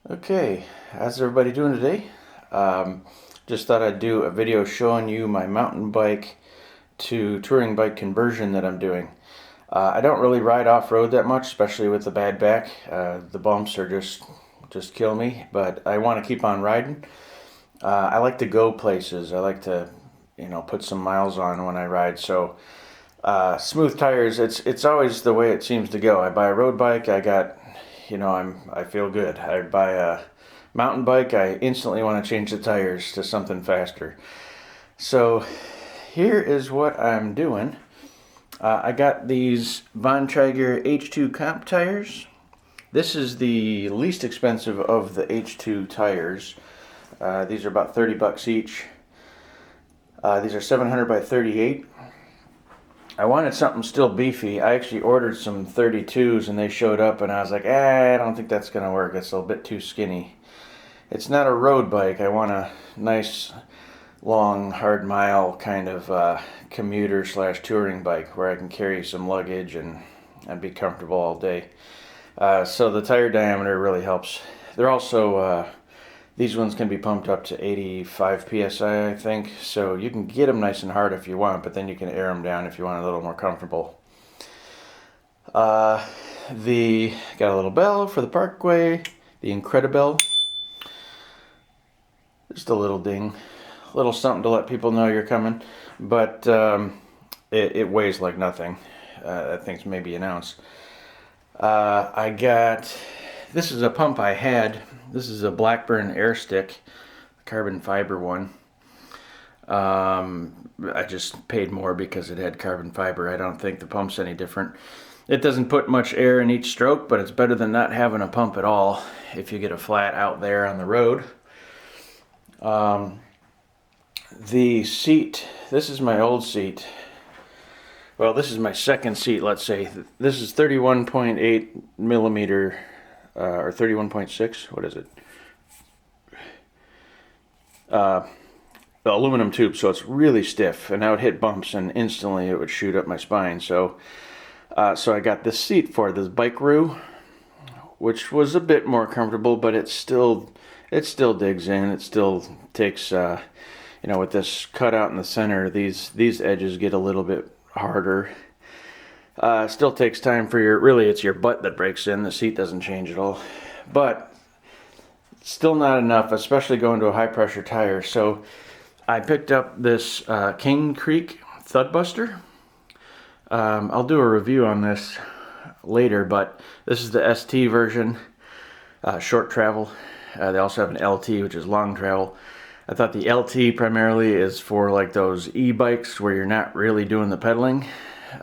Okay, how's everybody doing today? Just thought I'd do a video showing you my mountain bike to touring bike conversion that I'm doing. I don't really ride off-road that much, especially with the bad back. The bumps are just kill me, but I want to keep on riding. I like to go places. I like to, put some miles on when I ride. So smooth tires, it's always the way it seems to go. I buy a road bike, I feel good. I buy a mountain bike, I instantly want to change the tires to something faster. So here is what I'm doing. I got these Von Traeger H2 comp tires. This is the least expensive of the H2 tires. These are about 30 bucks each. These are 700 by 38. I wanted something still beefy. I actually ordered some 32s and they showed up and I was like, I don't think that's going to work. It's a little bit too skinny. It's not a road bike. I want a nice, long, hard mile kind of commuter slash touring bike where I can carry some luggage and be comfortable all day. So the tire diameter really helps. They're also these ones can be pumped up to 85 psi, I think. So you can get them nice and hard if you want, but then you can air them down if you want a little more comfortable. The got a little bell for the parkway, the Incredibell. Just a little ding, a little something to let people know you're coming. But it weighs like nothing. I think it's maybe an ounce. I got, this is a pump I had. This is a Blackburn air stick, carbon fiber one. I just paid more because it had carbon fiber. I don't think the pump's any different. It doesn't put much air in each stroke, but it's better than not having a pump at all if you get a flat out there on the road. The seat, this is my old seat. Well, this is my second seat, let's say. This is 31.8 millimeter, or 31.6, what is it? The aluminum tube, so it's really stiff, and I would hit bumps and instantly it would shoot up my spine. So I got this seat for this bike roo, which was a bit more comfortable, but it still digs in. It still takes, with this cutout in the center, these edges get a little bit harder. Still takes time for it's your butt that breaks in. The seat doesn't change at all, but still not enough, especially going to a high pressure tire. So I picked up this King Creek Thud Buster. I'll do a review on this later, but this is the ST version, short travel. They also have an LT, which is long travel. I thought the LT primarily is for like those e-bikes where you're not really doing the pedaling.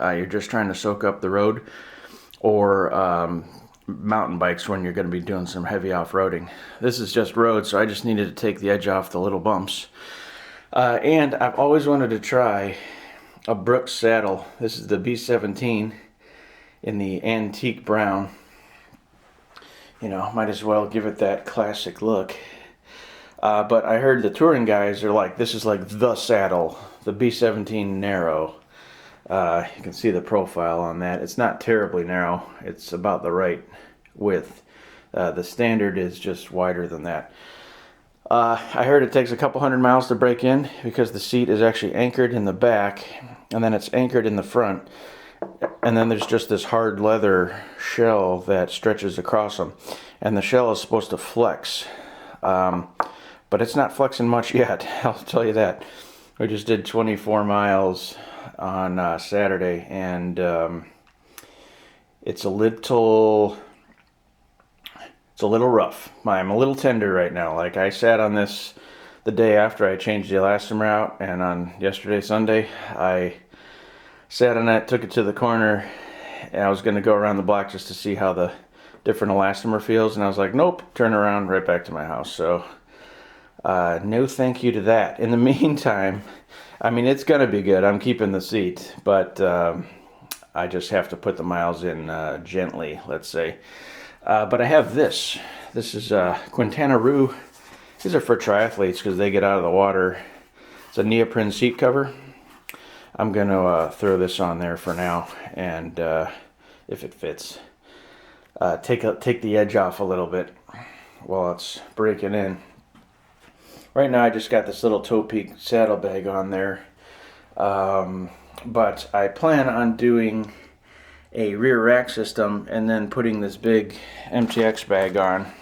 You're just trying to soak up the road, or mountain bikes when you're going to be doing some heavy off-roading. This is just road, so I just needed to take the edge off the little bumps. And I've always wanted to try a Brook Saddle. This is the B17 in the antique brown. Might as well give it that classic look. But I heard the touring guys are like, this is like the saddle, the B17 narrow. You can see the profile on that. It's not terribly narrow. It's about the right width. The standard is just wider than that. I heard it takes a couple hundred miles to break in because the seat is actually anchored in the back and then it's anchored in the front. And then there's just this hard leather shell that stretches across them. And the shell is supposed to flex. But it's not flexing much yet, I'll tell you that. We just did 24 miles on Saturday, and it's a little rough. I'm a little tender right now. Like, I sat on this the day after I changed the elastomer out, and on yesterday, Sunday, I sat on it, took it to the corner, and I was going to go around the block just to see how the different elastomer feels, and I was like, nope, turn around, right back to my house. So no thank you to that. In the meantime, I mean, it's going to be good. I'm keeping the seat, but I just have to put the miles in gently, let's say. But I have this. This is Quintana Roo. These are for triathletes because they get out of the water. It's a neoprene seat cover. I'm going to throw this on there for now, and if it fits, take the edge off a little bit. while it's breaking in. Right now I just got this little toe peak saddlebag on there, but I plan on doing a rear rack system and then putting this big MTX bag on.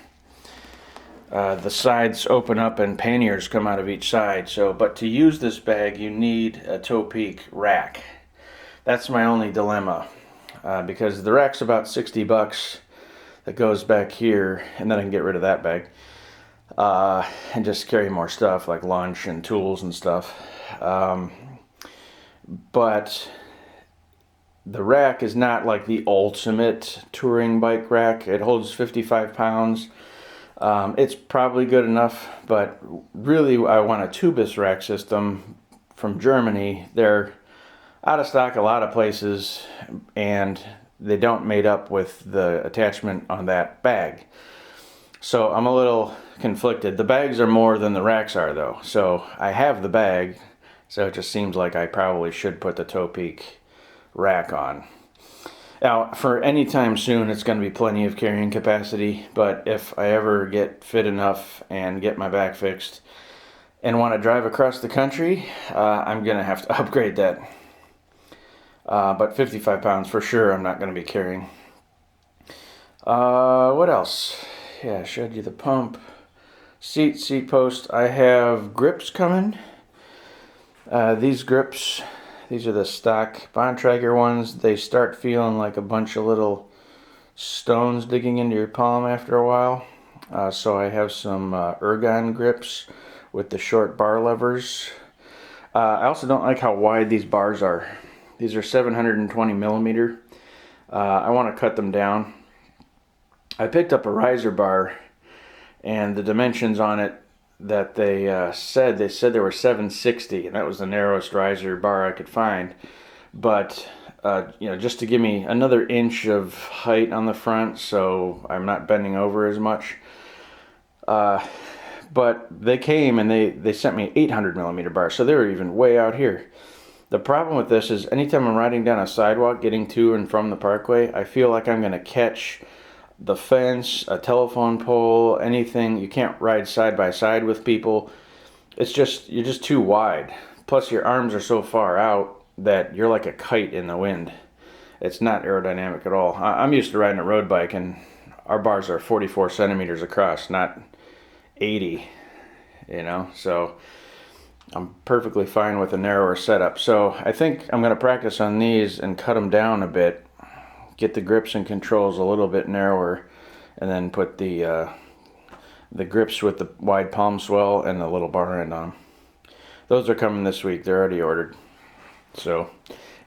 The sides open up and panniers come out of each side. But to use this bag, you need a toe peak rack. That's my only dilemma, because the rack's about 60 bucks that goes back here, and then I can get rid of that bag and just carry more stuff like lunch and tools and stuff. But the rack is not like the ultimate touring bike rack. It holds 55 pounds. It's probably good enough, but really I want a tubeless rack system from Germany. They're out of stock a lot of places, and they don't mate up with the attachment on that bag. So I'm a little conflicted. The bags are more than the racks are though. So I have the bag, so it just seems like I probably should put the toe peak rack on. Now, for any time soon, it's going to be plenty of carrying capacity, but if I ever get fit enough and get my back fixed and want to drive across the country, I'm going to have to upgrade that. But 55 pounds for sure I'm not going to be carrying. What else? Yeah, I showed you the pump. Seat post. I have grips coming. These grips, these are the stock Bontrager ones. They start feeling like a bunch of little stones digging into your palm after a while. So I have some ergon grips with the short bar levers. I also don't like how wide these bars are. These are 720 millimeter. I want to cut them down. I picked up a riser bar, and the dimensions on it that they said there were 760, and that was the narrowest riser bar I could find. But just to give me another inch of height on the front, so I'm not bending over as much. But they came and they sent me 800 millimeter bars, so they were even way out here. The problem with this is anytime I'm riding down a sidewalk getting to and from the parkway, I feel like I'm going to catch the fence, a telephone pole, anything. You can't ride side by side with people. You're just too wide. Plus your arms are so far out that you're like a kite in the wind. It's not aerodynamic at all. I'm used to riding a road bike, and our bars are 44 centimeters across, not 80, so I'm perfectly fine with a narrower setup. So I think I'm going to practice on these and cut them down a bit, get the grips and controls a little bit narrower, and then put the grips with the wide palm swell and the little bar end on them. Those are coming this week. They're already ordered. So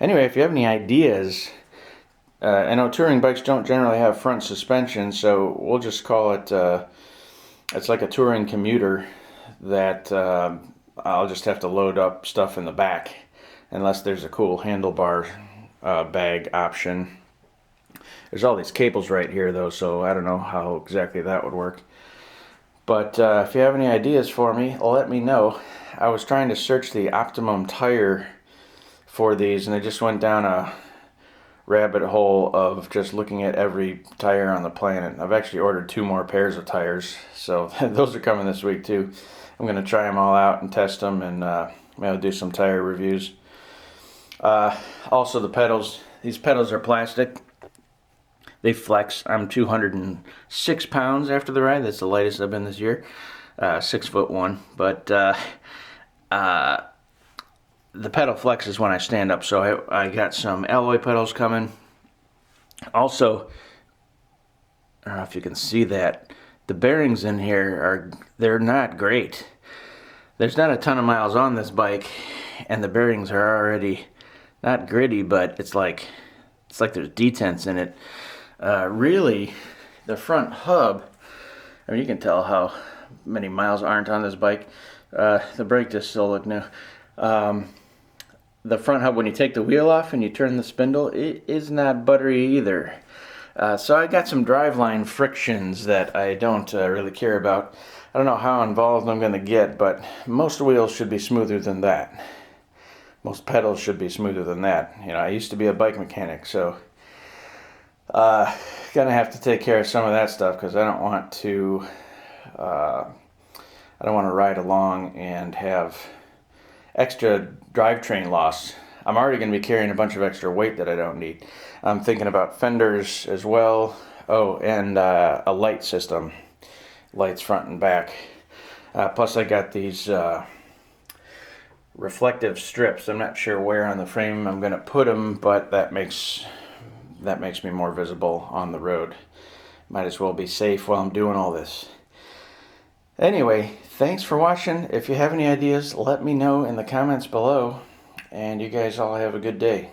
anyway, if you have any ideas, I know touring bikes don't generally have front suspension, so we'll just call it, it's like a touring commuter that I'll just have to load up stuff in the back, unless there's a cool handlebar bag option. There's all these cables right here though, so I don't know how exactly that would work. But if you have any ideas for me, let me know. I was trying to search the optimum tire for these, and I just went down a rabbit hole of just looking at every tire on the planet. I've actually ordered 2 more pairs of tires, so those are coming this week too. I'm going to try them all out and test them, and maybe do some tire reviews. Also the pedals. These pedals are plastic. They flex. I'm 206 pounds after the ride. That's the lightest I've been this year. 6'1". But the pedal flexes when I stand up. So I got some alloy pedals coming. Also, I don't know if you can see that. The bearings in here they're not great. There's not a ton of miles on this bike, and the bearings are already not gritty, but it's like there's detents in it. Really, the front hub, I mean, you can tell how many miles aren't on this bike. The brake discs still look new. The front hub, when you take the wheel off and you turn the spindle, it is not buttery either. So I got some driveline frictions that I don't really care about. I don't know how involved I'm going to get, but most wheels should be smoother than that. Most pedals should be smoother than that. I used to be a bike mechanic, so gonna have to take care of some of that stuff, because I don't want to I don't want to ride along and have extra drivetrain loss. I'm already going to be carrying a bunch of extra weight that I don't need. I'm thinking about fenders as well. Oh, and a light system. Lights front and back. Plus I got these reflective strips. I'm not sure where on the frame I'm going to put them, but that makes me more visible on the road. Might as well be safe while I'm doing all this. Anyway, thanks for watching. If you have any ideas, let me know in the comments below. And you guys all have a good day.